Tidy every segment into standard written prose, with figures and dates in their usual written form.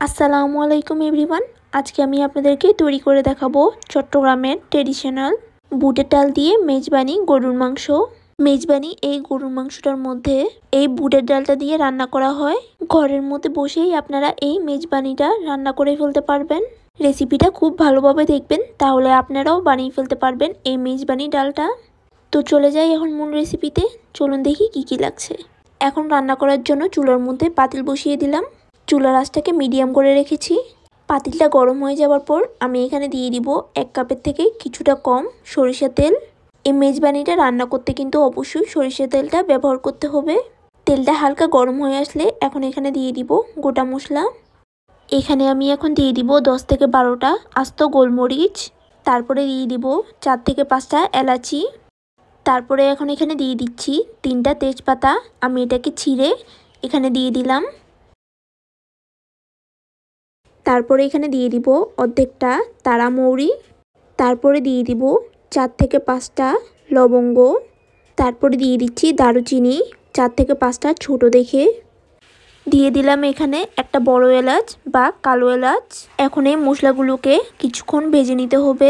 আসসালামু আলাইকুম এভরিওয়ান। আজকে আমি আপনাদেরকে তৈরি করে দেখাবো চট্টগ্রামের ট্রেডিশনাল বুটের ডাল দিয়ে মেজবানি গরুর মাংস। মেজবানি এই গরুর মাংসটার মধ্যে এই বুটের ডালটা দিয়ে রান্না করা হয়। ঘরের মধ্যে বসেই আপনারা এই মেজবানিটা রান্না করে ফেলতে পারবেন। রেসিপিটা খুব ভালোভাবে দেখবেন, তাহলে আপনারাও বানিয়ে ফেলতে পারবেন এই মেজবানি ডালটা। তো চলে যাই এখন মূল রেসিপিতে। চলুন দেখি কি লাগছে। এখন রান্না করার জন্য চুলার মধ্যে পাতিল বসিয়ে দিলাম। চুলার আঁচটাকে মিডিয়াম করে রেখেছি। পাতিলটা গরম হয়ে যাওয়ার পর আমি এখানে দিয়ে দিব 1 কাপের থেকে কিছুটা কম সরিষার তেল। এই মেজবানিটা রান্না করতে কিন্তু অবশ্যই সরিষার তেলটা ব্যবহার করতে হবে। তেলটা হালকা গরম হয়ে আসলে এখন এখানে দিয়ে দিব গোটা মশলা। এখানে আমি এখন দিয়ে দিব 10 থেকে 12টা আস্ত গোলমরিচ। তারপরে দিয়ে দিব 4 থেকে 5টা এলাচি। তারপরে এখন এখানে দিয়ে দিচ্ছি 3টা তেজপাতা। আমি এটাকে ছিঁড়ে এখানে দিয়ে দিলাম। তারপরে এখানে দিয়ে দিব অর্ধেকটা তারা মৌরি। তারপরে দিয়ে দিব 4 থেকে 5টা লবঙ্গ। তারপরে দিয়ে দিচ্ছি দারুচিনি 4 থেকে 5টা ছোট দেখে। দিয়ে দিলাম এখানে একটা বড় এলাচ বা কালো এলাচ। এখন এই মশলাগুলোকে কিছুক্ষণ ভেজে নিতে হবে।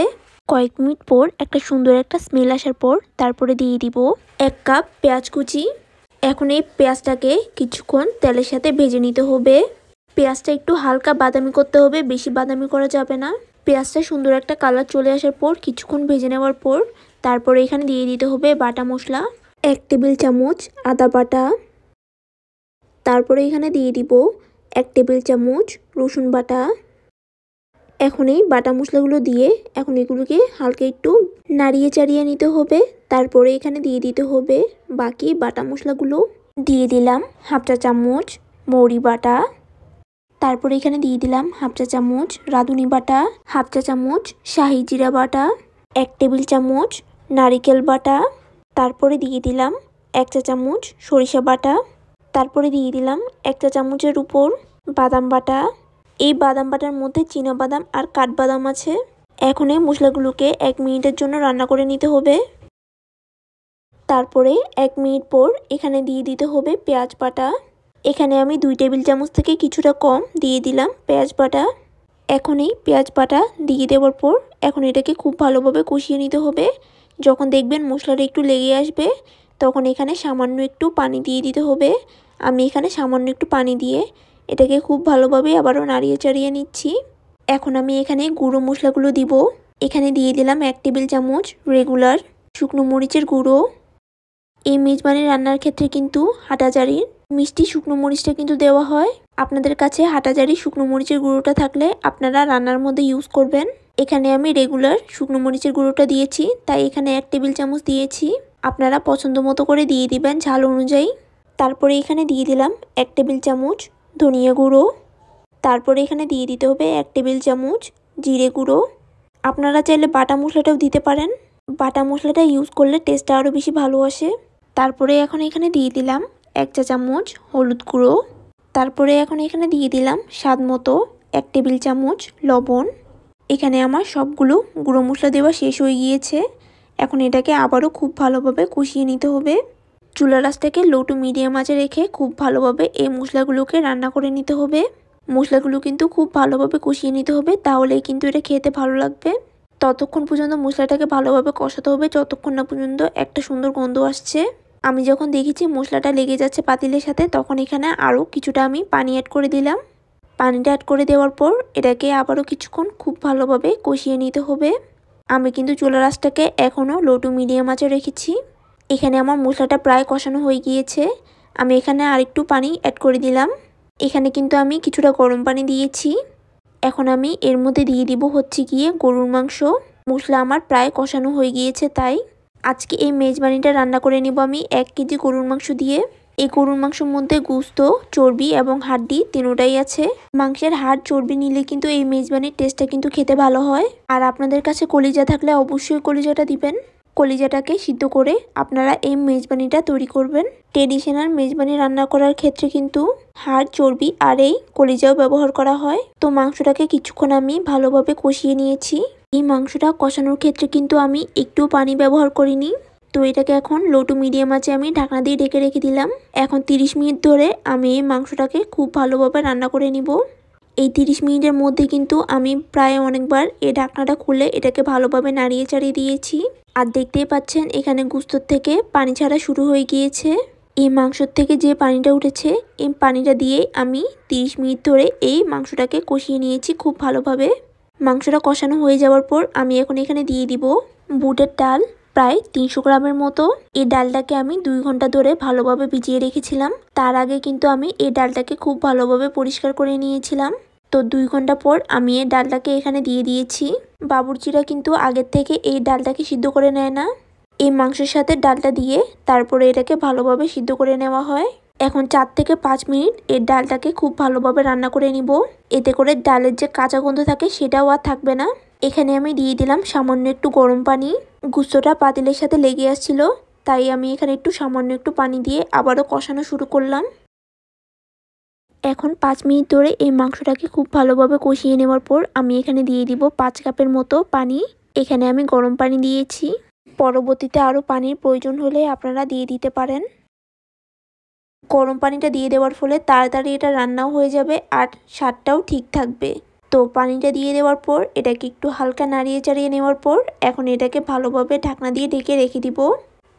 কয়েক মিনিট পর একটা সুন্দর একটা স্মেল আসার পর তারপরে দিয়ে দিব 1 কাপ পেঁয়াজ কুচি। এখন এই পেঁয়াজটাকে কিছুক্ষণ তেলের সাথে ভেজে নিতে হবে। পেঁয়াজটা একটু হালকা বাদামি করতে হবে, বেশি বাদামি করা যাবে না। পেঁয়াজটা সুন্দর একটা কালার চলে আসার পর কিছুক্ষণ ভেজে নেওয়ার পর তারপরে এখানে দিয়ে দিতে হবে বাটা মশলা 1 টেবিল চামচ আদা বাটা। তারপরে এখানে দিয়ে দিব 1 টেবিল চামচ রসুন বাটা। এখন এই বাটা মশলাগুলো দিয়ে এখন এগুলোকে হালকা একটু নাড়িয়ে চাড়িয়ে নিতে হবে। তারপরে এখানে দিয়ে দিতে হবে বাকি বাটা মশলাগুলো। দিয়ে দিলাম 1/2 চা চামচ মৌরি বাটা। তারপরে এখানে দিয়ে দিলাম 1/2 চা চামচ রাঁধুনি বাটা, 1/2 চা চামচ শাহি জিরা বাটা, 1 টেবিল চামচ নারিকেল বাটা। তারপরে দিয়ে দিলাম 1 চা চামচ সরিষা বাটা। তারপরে দিয়ে দিলাম 1 চা চামচের উপর বাদাম বাটা। এই বাদাম বাটার মধ্যে চীনা বাদাম আর কাঠবাদাম আছে। এখন এই মশলাগুলোকে 1 মিনিটের জন্য রান্না করে নিতে হবে। তারপরে 1 মিনিট পর এখানে দিয়ে দিতে হবে পেঁয়াজ বাটা। এখানে আমি 2 টেবিল চামচ থেকে কিছুটা কম দিয়ে দিলাম পেঁয়াজ বাটা। এখন এই পেঁয়াজ বাটা দিয়ে দেওয়ার পর এখন এটাকে খুব ভালোভাবে কষিয়ে নিতে হবে। যখন দেখবেন মশলাটা একটু লেগে আসবে তখন এখানে সামান্য একটু পানি দিয়ে দিতে হবে। আমি এখানে সামান্য একটু পানি দিয়ে এটাকে খুব ভালোভাবে আবারও নাড়িয়ে চাড়িয়ে নিচ্ছি। এখন আমি এখানে গুঁড়ো মশলাগুলো দিব। এখানে দিয়ে দিলাম 1 টেবিল চামচ রেগুলার শুকনো মরিচের গুঁড়ো। এই মেজবানি রান্নার ক্ষেত্রে কিন্তু হাটাজারির মিষ্টি শুকনো মরিচটা কিন্তু দেওয়া হয়। আপনাদের কাছে হাটাজারি শুকনো মরিচের গুঁড়োটা থাকলে আপনারা রান্নার মধ্যে ইউজ করবেন। এখানে আমি রেগুলার শুকনো মরিচের গুঁড়োটা দিয়েছি, তাই এখানে 1 টেবিল চামচ দিয়েছি। আপনারা পছন্দ মতো করে দিয়ে দিবেন ঝাল অনুযায়ী। তারপরে এখানে দিয়ে দিলাম 1 টেবিল চামচ ধনিয়া গুঁড়ো। তারপরে এখানে দিয়ে দিতে হবে 1 টেবিল চামচ জিরে গুঁড়ো। আপনারা চাইলে বাটা মশলাটাও দিতে পারেন। বাটা মশলাটা ইউজ করলে টেস্টটা আরও বেশি ভালো আসে। তারপরে এখন এখানে দিয়ে দিলাম 1 চা চামচ হলুদ গুঁড়ো। তারপরে এখন এখানে দিয়ে দিলাম স্বাদ মতো 1 টেবিল চামচ লবণ। এখানে আমার সবগুলো গুঁড়ো মশলা দেওয়া শেষ হয়ে গিয়েছে। এখন এটাকে আবারও খুব ভালোভাবে কষিয়ে নিতে হবে। চুলার আঁচটাকে লো টু মিডিয়াম আঁচে রেখে খুব ভালোভাবে এই মশলাগুলোকে রান্না করে নিতে হবে। মশলাগুলো কিন্তু খুব ভালোভাবে কষিয়ে নিতে হবে, তাহলেই কিন্তু এটা খেতে ভালো লাগবে। ততক্ষণ পর্যন্ত মশলাটাকে ভালোভাবে কষাতে হবে যতক্ষণ না পর্যন্ত একটা সুন্দর গন্ধ আসছে। আমি যখন দেখেছি মশলাটা লেগে যাচ্ছে পাতিলের সাথে তখন এখানে আরও কিছুটা আমি পানি অ্যাড করে দিলাম। পানিটা অ্যাড করে দেওয়ার পর এটাকে আবারও কিছুক্ষণ খুব ভালোভাবে কষিয়ে নিতে হবে। আমি কিন্তু চুলার আঁচটাকে এখনও লো টু মিডিয়াম আঁচে রেখেছি। এখানে আমার মশলাটা প্রায় কষানো হয়ে গিয়েছে। আমি এখানে আরেকটু পানি অ্যাড করে দিলাম। এখানে কিন্তু আমি কিছুটা গরম পানি দিয়েছি। এখন আমি এর মধ্যে দিয়ে দিব হচ্ছে গিয়ে গরুর মাংস। মশলা আমার প্রায় কষানো হয়ে গিয়েছে, তাই আজকে এই মেজবানিটা রান্না করে নিব আমি 1 কেজি গরুর মাংস দিয়ে। এই গরুর মাংসের মধ্যে গোশত, চর্বি এবং হাড্ডি তিনটাই আছে। মাংসের হাড় চর্বি নিলে কিন্তু এই মেজবানির টেস্টটা কিন্তু খেতে ভালো হয়। আর আপনাদের কাছে কলিজা থাকলে অবশ্যই কলিজাটা দিবেন। কলিজাটাকে সিদ্ধ করে আপনারা এই মেজবানিটা তৈরি করবেন। ট্রেডিশনাল মেজবানি রান্না করার ক্ষেত্রে কিন্তু হাড়, চর্বি আর এই কলিজাও ব্যবহার করা হয়। তো মাংসটাকে কিছুক্ষণ আমি ভালোভাবে কষিয়ে নিয়েছি। এই মাংসটা কষানোর ক্ষেত্রে কিন্তু আমি একটু পানি ব্যবহার করিনি। তো এটাকে এখন লো টু মিডিয়াম আঁচে আমি ঢাকনা দিয়ে ঢেকে রেখে দিলাম। এখন 30 মিনিট ধরে আমি এই মাংসটাকে খুব ভালোভাবে রান্না করে নিব। এই 30 মিনিটের মধ্যে কিন্তু আমি প্রায় অনেকবার এই ঢাকনাটা খুলে এটাকে ভালোভাবে নাড়িয়ে চাড়িয়ে দিয়েছি। আর দেখতেই পাচ্ছেন এখানে গুস্তর থেকে পানি ছাড়া শুরু হয়ে গিয়েছে। এই মাংসর থেকে যে পানিটা উঠেছে এই পানিটা দিয়ে আমি 30 মিনিট ধরে এই মাংসটাকে কষিয়ে নিয়েছি খুব ভালোভাবে। মাংসটা কষানো হয়ে যাওয়ার পর আমি এখন এখানে দিয়ে দিব বুটের ডাল প্রায় 300 গ্রামের মতো। এই ডালটাকে আমি 2 ঘন্টা ধরে ভালোভাবে ভিজিয়ে রেখেছিলাম। তার আগে কিন্তু আমি এই ডালটাকে খুব ভালোভাবে পরিষ্কার করে নিয়েছিলাম। তো 2 ঘন্টা পর আমি এই ডালটাকে এখানে দিয়ে দিয়েছি। বাবুর্চিরা কিন্তু আগের থেকে এই ডালটাকে সিদ্ধ করে নেয় না, এই মাংসের সাথে ডালটা দিয়ে তারপরে এটাকে ভালোভাবে সিদ্ধ করে নেওয়া হয়। এখন 4 থেকে 5 মিনিট এই ডালটাকে খুব ভালোভাবে রান্না করে নিব। এতে করে ডালের যে কাঁচা গন্ধ থাকে সেটাও আর থাকবে না। এখানে আমি দিয়ে দিলাম সামান্য একটু গরম পানি। গুস্তটা পাতিলের সাথে লেগে আসছিল, তাই আমি এখানে সামান্য একটু পানি দিয়ে আবারও কষানো শুরু করলাম। এখন 5 মিনিট ধরে এই মাংসটাকে খুব ভালোভাবে কষিয়ে নেওয়ার পর আমি এখানে দিয়ে দিব 5 কাপের মতো পানি। এখানে আমি গরম পানি দিয়েছি। পরবর্তীতে আরও পানির প্রয়োজন হলে আপনারা দিয়ে দিতে পারেন। গরম পানিটা দিয়ে দেওয়ার ফলে তাড়াতাড়ি এটা রান্নাও হয়ে যাবে আর স্বাদটাও ঠিক থাকবে। তো পানিটা দিয়ে দেওয়ার পর এটাকে একটু হালকা নাড়িয়ে চাড়িয়ে নেওয়ার পর এখন এটাকে ভালোভাবে ঢাকনা দিয়ে ঢেকে রেখে দিব।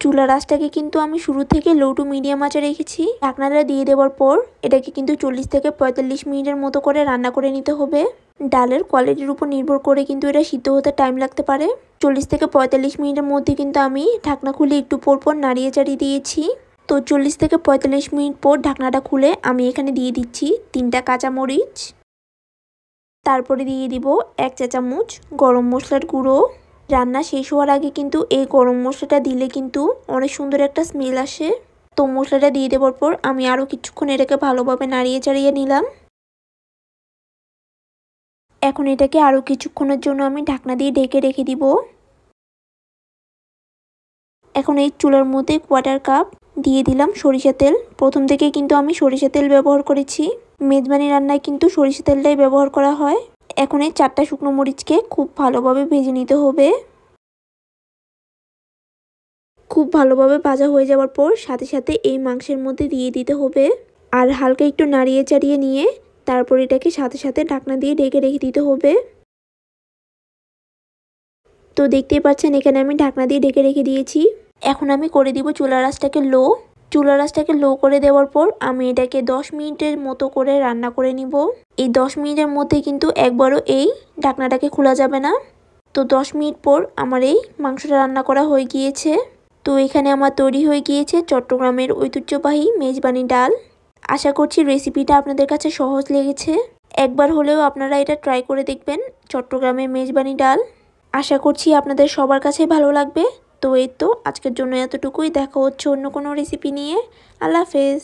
চুলার আঁচটাকে কিন্তু আমি শুরু থেকে লো টু মিডিয়াম আঁচে রেখেছি। ঢাকনাটা দিয়ে দেওয়ার পর এটাকে কিন্তু 40 থেকে 45 মিনিটের মতো করে রান্না করে নিতে হবে। ডালের কোয়ালিটির উপর নির্ভর করে কিন্তু এটা সিদ্ধ হতে টাইম লাগতে পারে। 40 থেকে 45 মিনিটের মধ্যে কিন্তু আমি ঢাকনা খুলে একটু পরপর নাড়িয়ে চাড়িয়ে দিয়েছি। তো 40 থেকে 45 মিনিট পর ঢাকনাটা খুলে আমি এখানে দিয়ে দিচ্ছি 3টা কাঁচামরিচ। তারপরে দিয়ে দিব 1 চা চামচ গরম মশলার গুঁড়ো। রান্না শেষ হওয়ার আগে কিন্তু এই গরম মশলাটা দিলে কিন্তু অনেক সুন্দর একটা স্মেল আসে। তো মশলাটা দিয়ে দেওয়ার পর আমি আরও কিছুক্ষণ এটাকে ভালোভাবে নাড়িয়ে চাড়িয়ে নিলাম। এখন এটাকে আরও কিছুক্ষণের জন্য আমি ঢাকনা দিয়ে ঢেকে রেখে দিব। এখন এই চুলার মধ্যে 1/4 কাপ দিয়ে দিলাম সরিষা তেল। প্রথম থেকে কিন্তু আমি সরিষা তেল ব্যবহার করেছি। মেজবানি রান্নায় কিন্তু সরিষা তেলটাই ব্যবহার করা হয়। এখন এই 4টা শুকনো মরিচকে খুব ভালোভাবে ভেজে নিতে হবে। খুব ভালোভাবে ভাজা হয়ে যাওয়ার পর সাথে সাথে এই মাংসের মধ্যে দিয়ে দিতে হবে আর হালকা একটু নাড়িয়ে চাড়িয়ে নিয়ে তারপর এটাকে সাথে সাথে ঢাকনা দিয়ে ঢেকে রেখে দিতে হবে। তো দেখতেই পাচ্ছেন এখানে আমি ঢাকনা দিয়ে ঢেকে রেখে দিয়েছি। এখন আমি করে দিব চুলার আঁচটাকে লো। চুলার আঁচটাকে লো করে দেওয়ার পর আমি এটাকে 10 মিনিটের মতো করে রান্না করে নিব। এই 10 মিনিটের মধ্যে কিন্তু একবারও এই ঢাকনাটাকে খোলা যাবে না। তো 10 মিনিট পর আমার এই মাংসটা রান্না করা হয়ে গিয়েছে। তো এখানে আমার তৈরি হয়ে গিয়েছে চট্টগ্রামের ঐতিহ্যবাহী মেজবানি ডাল। আশা করছি রেসিপিটা আপনাদের কাছে সহজ লেগেছে। একবার হলেও আপনারা এটা ট্রাই করে দেখবেন চট্টগ্রামের মেজবানি ডাল। আশা করছি আপনাদের সবার কাছে ভালো লাগবে। তো এই তো আজকের জন্য এতটুকুই। দেখা হচ্ছে অন্য কোনো রেসিপি নিয়ে। আল্লাহ হাফেজ।